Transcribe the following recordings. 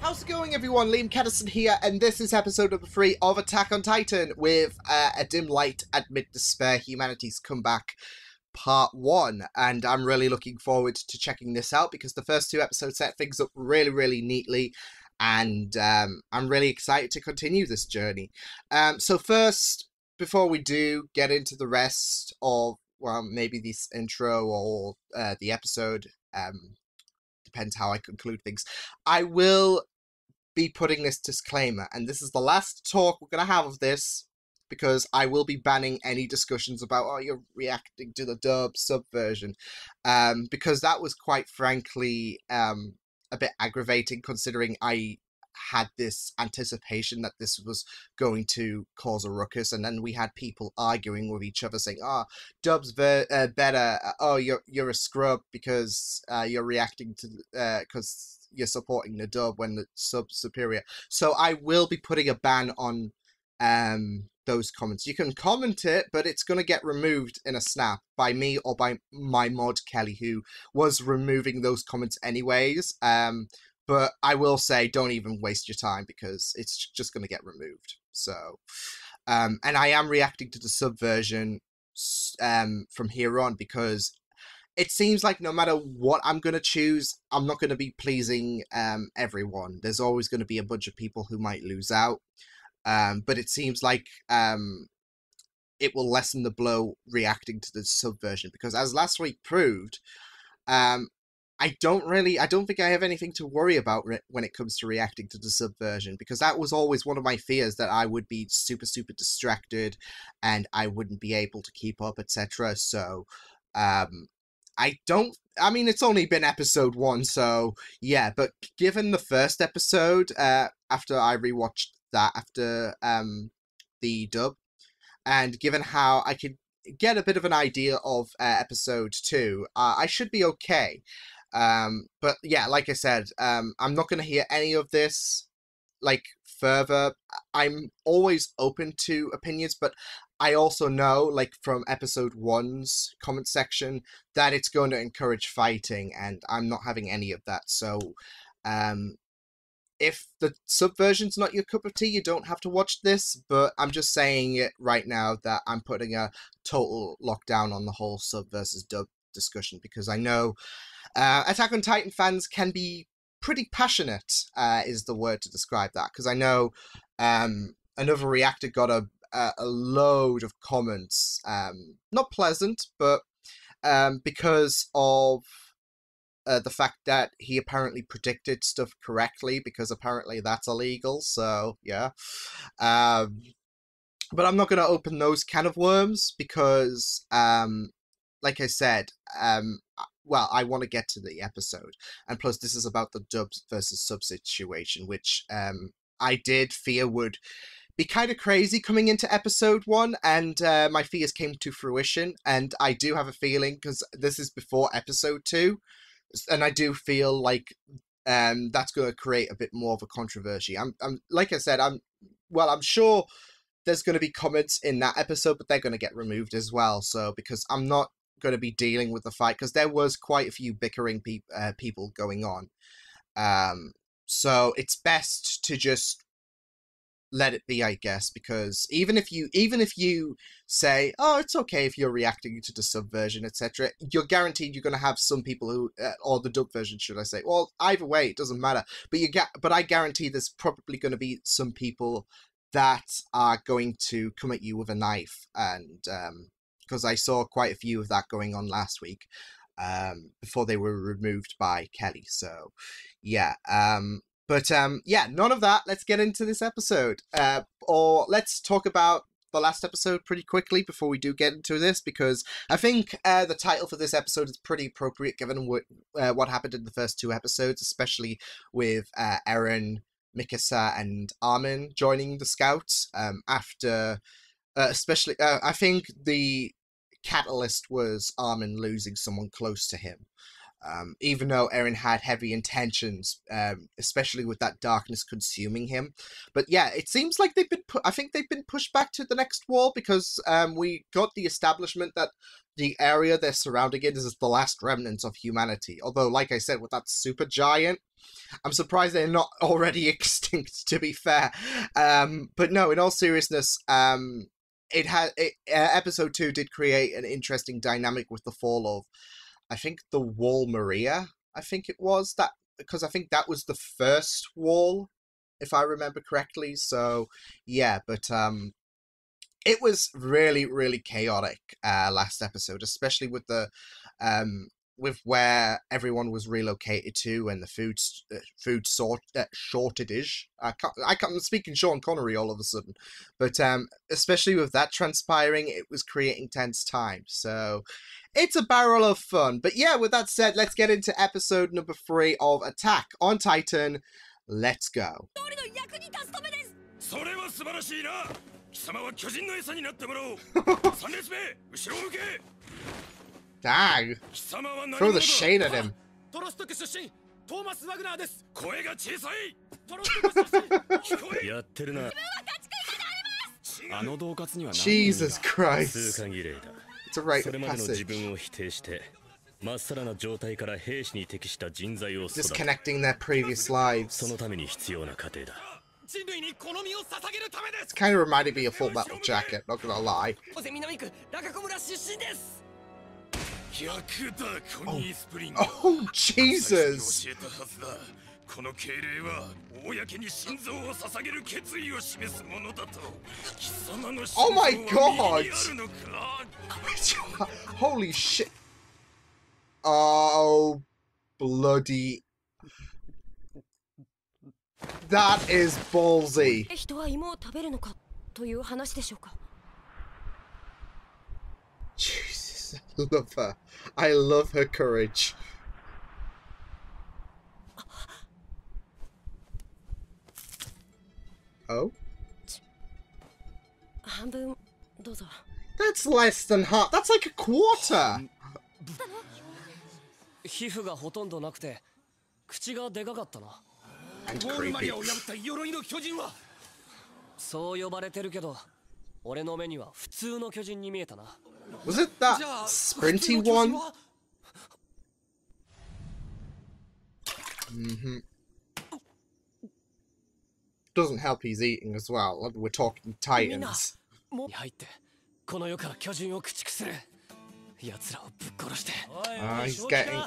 How's it going, everyone? Liam Catterson here, and this is episode number 3 of Attack on Titan with A Dim Light Amid Despair, Humanity's Comeback, Part 1. And I'm really looking forward to checking this out because the first 2 episodes set things up really neatly, and I'm really excited to continue this journey. So first, before we do get into the rest of, well, maybe this intro or the episode, depends how I conclude things, I will be putting this disclaimer, and this is the last talk we're going to have of this, because I will be banning any discussions about, oh, you're reacting to the dub subversion, because that was quite frankly a bit aggravating, considering I had this anticipation that this was going to cause a ruckus, and then we had people arguing with each other saying, oh, dub's better, oh, you're a scrub because you're reacting to because you're supporting the dub when the sub's superior. So I will be putting a ban on those comments. You can comment it, but it's going to get removed in a snap by me or by my mod Kelly, who was removing those comments anyways. But I will say, don't even waste your time because it's just going to get removed. So, and I am reacting to the subversion from here on because it seems like no matter what I'm going to choose, I'm not going to be pleasing everyone. There's always going to be a bunch of people who might lose out. But it seems like it will lessen the blow reacting to the subversion, because as last week proved, I don't think I have anything to worry about when it comes to reacting to the subversion, because that was always one of my fears, that I would be super distracted and I wouldn't be able to keep up, etc. So, I mean, it's only been episode 1, so yeah, but given the first episode, after I rewatched that after the dub, and given how I could get a bit of an idea of episode 2, I should be okay. But yeah, like I said, I'm not going to hear any of this like further. I'm always open to opinions, but I also know, like from episode 1's comment section, that it's going to encourage fighting, and I'm not having any of that. So if the subversion's not your cup of tea, you don't have to watch this, but I'm just saying it right now that I'm putting a total lockdown on the whole sub versus dub discussion, because I know Attack on Titan fans can be pretty passionate, is the word to describe that, because I know another reactor got a load of comments, not pleasant, but because of the fact that he apparently predicted stuff correctly, because apparently that's illegal, so yeah. But I'm not going to open those can of worms, because like I said, well, I want to get to the episode, and plus this is about the dubs versus sub situation, which I did fear would be kind of crazy coming into episode 1, and my fears came to fruition, and I do have a feeling, because this is before episode 2, and I do feel like that's going to create a bit more of a controversy. I'm like I said, I'm sure there's going to be comments in that episode, but they're going to get removed as well. So, because I'm not going to be dealing with the fight, because there was quite a few bickering people going on. So it's best to just let it be, I guess, because even if you say, oh, it's okay if you're reacting to the subversion, etc., you're guaranteed you're going to have some people who, or the dub version, should I say, well, either way, it doesn't matter, but I guarantee there's probably going to be some people that are going to come at you with a knife, and because I saw quite a few of that going on last week, before they were removed by Kelly. So yeah, but yeah, none of that. Let's get into this episode, or let's talk about the last episode pretty quickly before we do get into this, because I think the title for this episode is pretty appropriate given what happened in the first 2 episodes, especially with Eren, Mikasa, and Armin joining the Scouts after, especially, I think the catalyst was Armin losing someone close to him. Even though Eren had heavy intentions, especially with that darkness consuming him. But yeah, it seems like I think they've been pushed back to the next war, because we got the establishment that the area they're surrounding it is the last remnants of humanity. Although, like I said, with that super giant, I'm surprised they're not already extinct, to be fair. But no, in all seriousness, episode 2 did create an interesting dynamic with the fall of, I think, the Wall Maria. I think it was that, because I think that was the first wall, if I remember correctly. So yeah, but it was really, really chaotic last episode, especially with the with where everyone was relocated to and the food shortage. I'm speaking Sean Connery all of a sudden, but especially with that transpiring, it was creating tense times. So it's a barrel of fun. But yeah, with that said, let's get into episode number 3 of Attack on Titan. Let's go. Dang. Throw the shade at him. Jesus Christ. It's a rite of passage. Disconnecting their previous lives. It's kind of reminded me of Full Metal Jacket, not gonna lie. Oh, Jesus! Oh my God! Holy shit! Oh, bloody... That is ballsy. Jesus, I love her. I love her courage. Oh? That's less than half. That's like a quarter. And creepy. Was it that sprinty one? Doesn't help he's eating as well. We're talking Titans.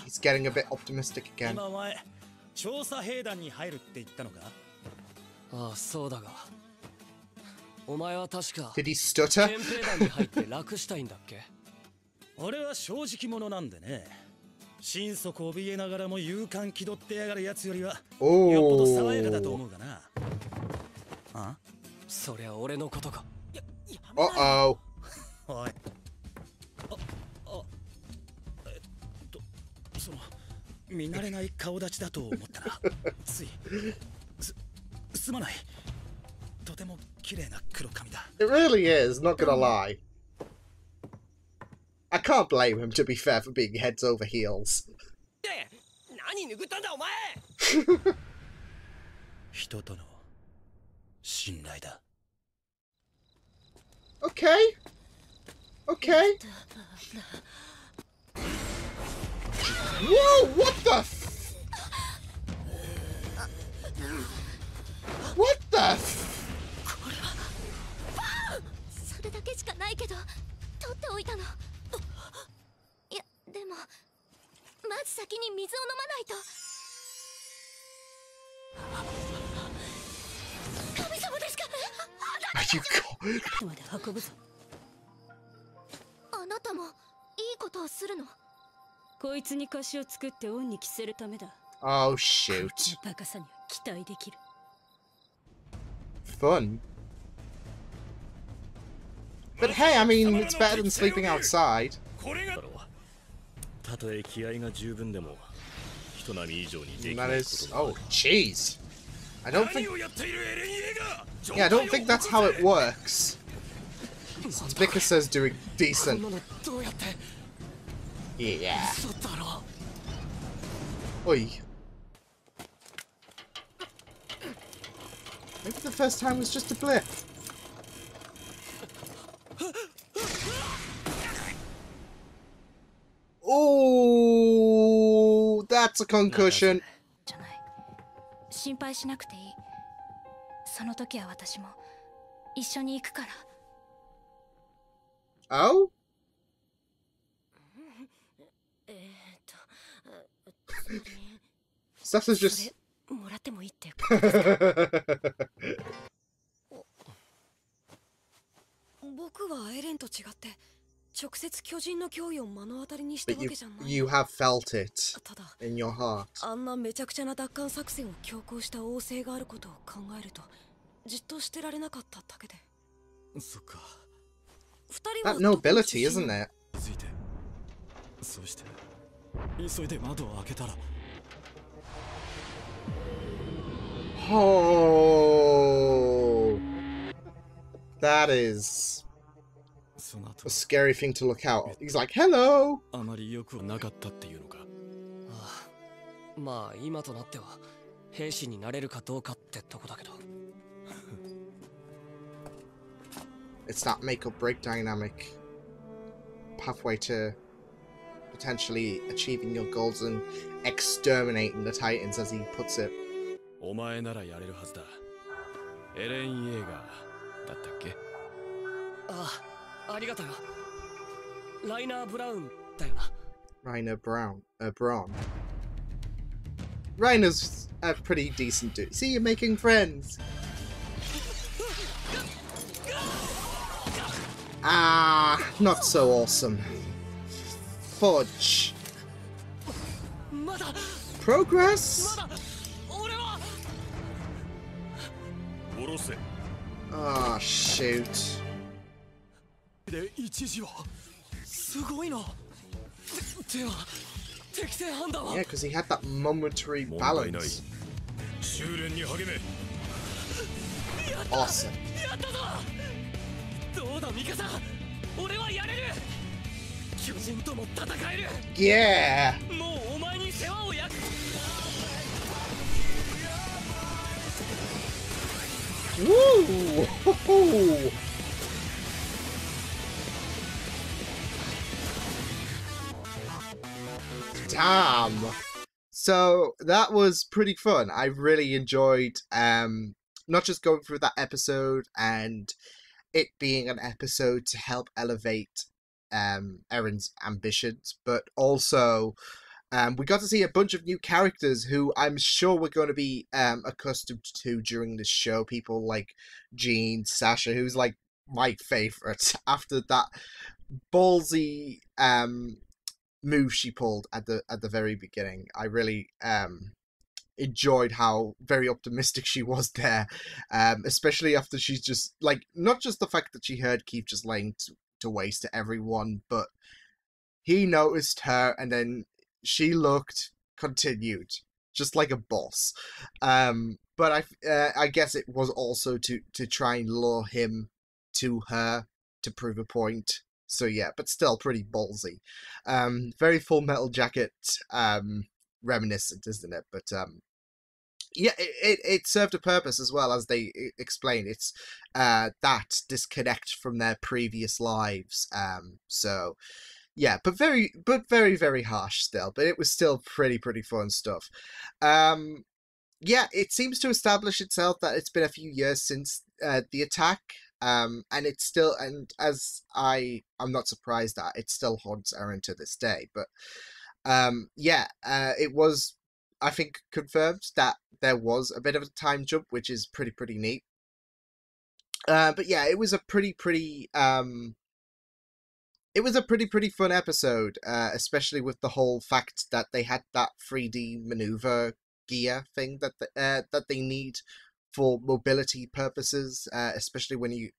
He's getting a bit optimistic again. Did he stutter? Uh-oh. It really is, not gonna lie. I can't blame him, to be fair, for being heads over heels. Okay. Okay. Whoa, what the f... What the f... Are you God? Oh shoot. Fun. But hey, I mean, it's better than sleeping outside. That is... Oh, jeez. I don't think... Yeah, I don't think that's how it works. Mika says doing decent. Yeah. Oi. Maybe the first time was just a blip. That's a concussion. じゃない。心配しなくていい。その時は私も一緒に行くから。Oh? Sasha's just... もらってもいいってことですか？僕はエレンと違って直接巨人の脅威を目の当たりにしたわけじゃない。You have felt it ただ in your heart. あんなめちゃくちゃな奪還作戦を強行した王政があることを考えるとじっとしてられなかっただけで。そっか。二人は That nobility, isn't it? ついて。そして急いで窓を開けたら。Oh, that is a scary thing to look out. He's like, hello. あまりよくなかったっていうのか。ああ、まあ今となっては兵士になれるかどうかってとこだけど。It's that make or break dynamic pathway to potentially achieving your goals and exterminating the Titans, as he puts it. お前ならやれるはずだ。エレン・イェーガーだったっけ？ああ、ありがとうよ。ライナー・ブラウンだよな。Rainer Braun. Rainer's a pretty decent dude. See, you're making friends. Ah, not so awesome. Fudge. Progress? Oh, shoot. Yeah, because he had that momentary balance. Awesome. Yeah! Woo! Damn! So that was pretty fun. I really enjoyed not just going through that episode and it being an episode to help elevate Eren's ambitions, but also we got to see a bunch of new characters who I'm sure we're going to be accustomed to during this show. People like Jean, Sasha, who's like my favourite after that ballsy move she pulled at the very beginning. I really enjoyed how very optimistic she was there, especially after she's just like, not just the fact that she heard Keith just laying to waste to everyone, but he noticed her and then she looked, continued, just like a boss. But I guess it was also to try and lure him to her to prove a point. So yeah, but still pretty ballsy. Very Full Metal Jacket reminiscent, isn't it? But yeah, it served a purpose as well, as they explain. It's that disconnect from their previous lives. So yeah, but very, very harsh still. But it was still pretty fun stuff. Yeah, it seems to establish itself that it's been a few years since the attack. And it's still, and as I'm not surprised that it still haunts Eren to this day. But yeah, it was, I think, confirmed that there was a bit of a time jump, which is pretty neat. But yeah, it was a pretty fun episode, especially with the whole fact that they had that 3D maneuver gear thing that they need for mobility purposes, especially when you,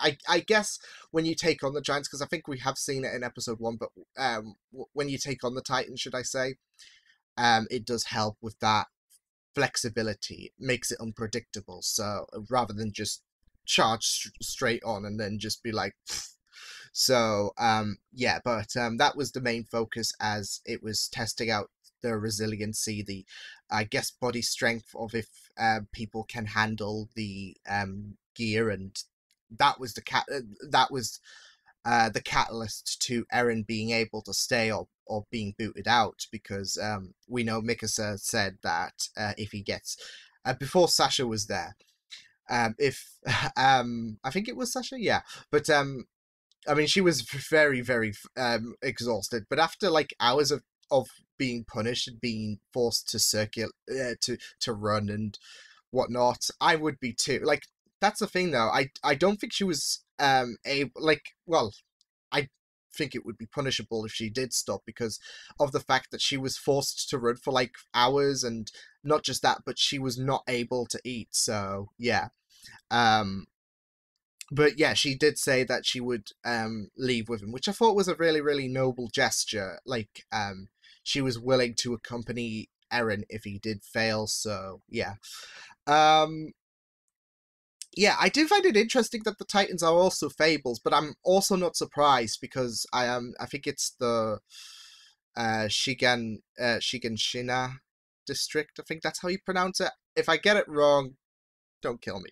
I guess when you take on the giants, because I think we have seen it in episode 1, but when you take on the Titans, should I say, it does help with that flexibility. It makes it unpredictable, so rather than just charge straight on and then just be like pfft. So yeah, but that was the main focus, as it was testing out the resiliency, the, I guess, body strength of if people can handle the gear, and that was the catalyst to Eren being able to stay or being booted out, because we know Mikasa said that if he gets before Sasha was there, if I think it was Sasha, yeah, but I mean, she was very, very exhausted, but after like hours of being punished and being forced to circulate, to run and whatnot, I would be too. Like, that's the thing, though. I don't think she was able, like, well, I think it would be punishable if she did stop, because of the fact that she was forced to run for like hours, and not just that, but she was not able to eat. So yeah. But yeah, she did say that she would leave with him, which I thought was a really, really noble gesture. Like, she was willing to accompany Eren if he did fail. So yeah. Yeah, I do find it interesting that the Titans are also fables, but I'm also not surprised, because I think it's the Shiganshina district. I think that's how you pronounce it. If I get it wrong, don't kill me.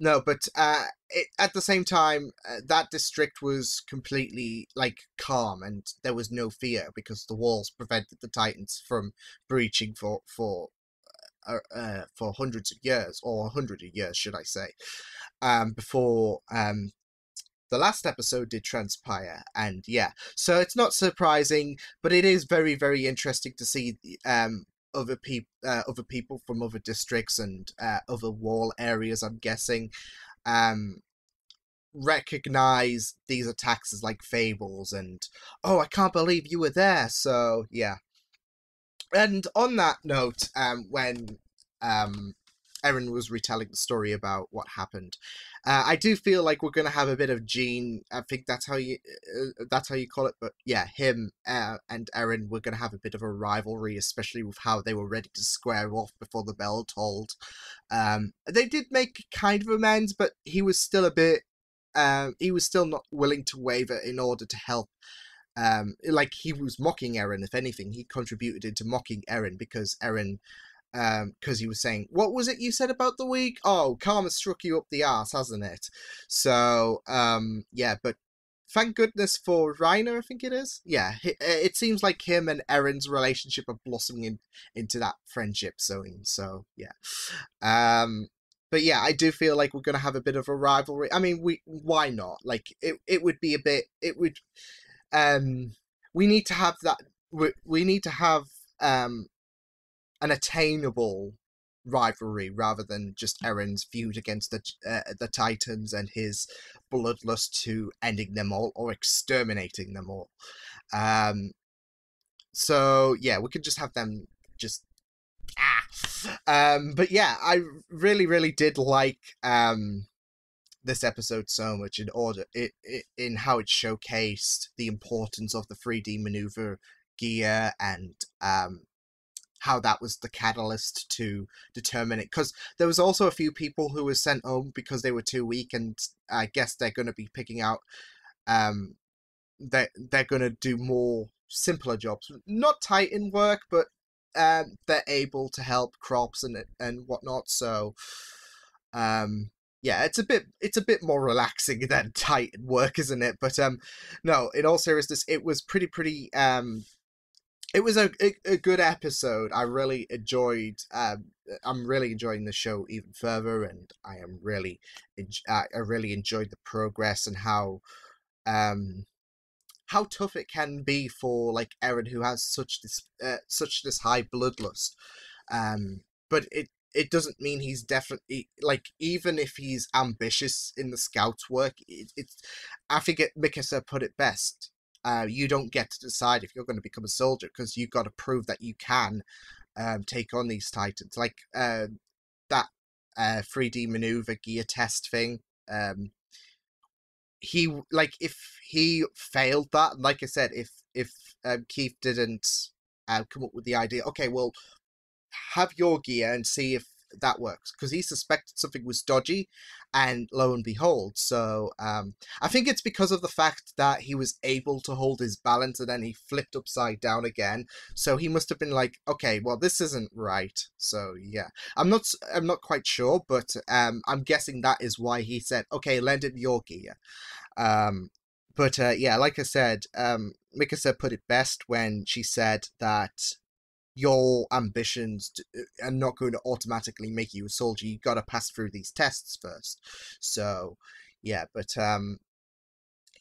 No, but at the same time, that district was completely like calm, and there was no fear, because the walls prevented the Titans from breaching for hundreds of years, or 100 years, should I say, before the last episode did transpire. And yeah, so it's not surprising, but it is very, very interesting to see other people from other districts and other wall areas, I'm guessing, recognize these attacks as like fables, and oh, I can't believe you were there. So yeah. And on that note, when Eren was retelling the story about what happened, I do feel like we're going to have a bit of Gene. I think that's how you call it. But yeah, him and Eren were going to have a bit of a rivalry, especially with how they were ready to square off before the bell tolled. They did make kind of amends, but he was still a bit. He was still not willing to waver in order to help. Like, he was mocking Eren. If anything, he contributed into mocking Eren, because Eren, because he was saying, what was it you said about the week? Oh, karma struck you up the arse, hasn't it? So yeah, but thank goodness for Reiner, I think it is. Yeah, it seems like him and Eren's relationship are blossoming into that friendship zone. So yeah. But yeah, I do feel like we're going to have a bit of a rivalry. I mean, why not? Like, it would be a bit, it would, we need to have that, we need to have an attainable rivalry, rather than just Eren's feud against the Titans and his bloodlust to ending them all or exterminating them all. So yeah, we could just have them just but yeah, I really, really did like this episode so much, in how it showcased the importance of the 3D maneuver gear, and how that was the catalyst to determine it. Because there was also a few people who were sent home because they were too weak, and I guess they're going to be picking out they're going to do more simpler jobs, not Titan work, but they're able to help crops and whatnot. So yeah, it's a bit more relaxing than Titan work, isn't it? But no, in all seriousness, it was pretty it was a good episode. I really enjoyed. I'm really enjoying the show even further, and I really enjoyed the progress, and how tough it can be for like Eren, who has such this high bloodlust. But it doesn't mean he's definitely, like, even if he's ambitious in the scouts work, it's I think Mikasa put it best. You don't get to decide if you're going to become a soldier, because you've got to prove that you can take on these Titans. Like that 3D maneuver gear test thing. If he failed that, like I said, if Keith didn't come up with the idea, okay, well, have your gear and see if that works, because he suspected something was dodgy, and lo and behold. So I think it's because of the fact that he was able to hold his balance, and then he flipped upside down again. So he must have been like, okay, well, this isn't right. So yeah, I'm not quite sure, but I'm guessing that is why he said, okay, lend him your gear. But yeah, like I said, Mikasa put it best when she said that your ambitions are not going to automatically make you a soldier. You got to pass through these tests first. So, yeah, but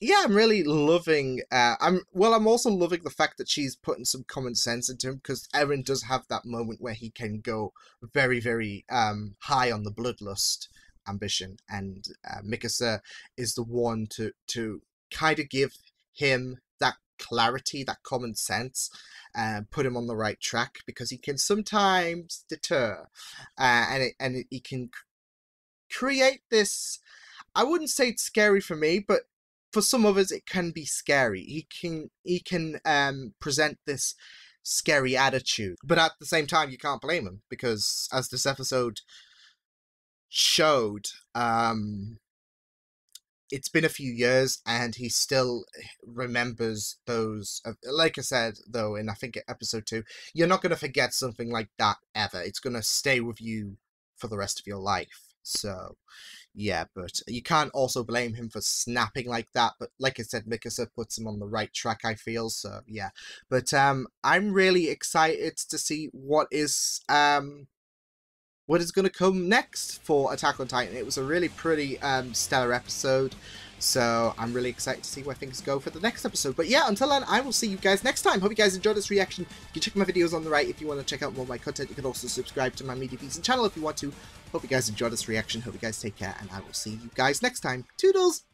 yeah, I'm really loving. I'm also loving the fact that she's putting some common sense into him, because Eren does have that moment where he can go very, very high on the bloodlust ambition, and Mikasa is the one to kind of give him that clarity, that common sense, and put him on the right track, because he can sometimes deter, and he can create this. I wouldn't say it's scary for me, but for some others it can be scary. He can present this scary attitude, but at the same time you can't blame him, because as this episode showed, it's been a few years and he still remembers those. Like I said, though, in I think episode 2, you're not going to forget something like that ever. It's going to stay with you for the rest of your life. So, yeah, but you can't also blame him for snapping like that. But like I said, Mikasa puts him on the right track, I feel. So, yeah. But I'm really excited to see what is going to come next for Attack on Titan. It was a really pretty stellar episode, so I'm really excited to see where things go for the next episode. But yeah, until then, I will see you guys next time. Hope you guys enjoyed this reaction. You can check my videos on the right if you want to check out more of my content. You can also subscribe to my Media Beats channel if you want to. Hope you guys enjoyed this reaction. Hope you guys take care, and I will see you guys next time. Toodles!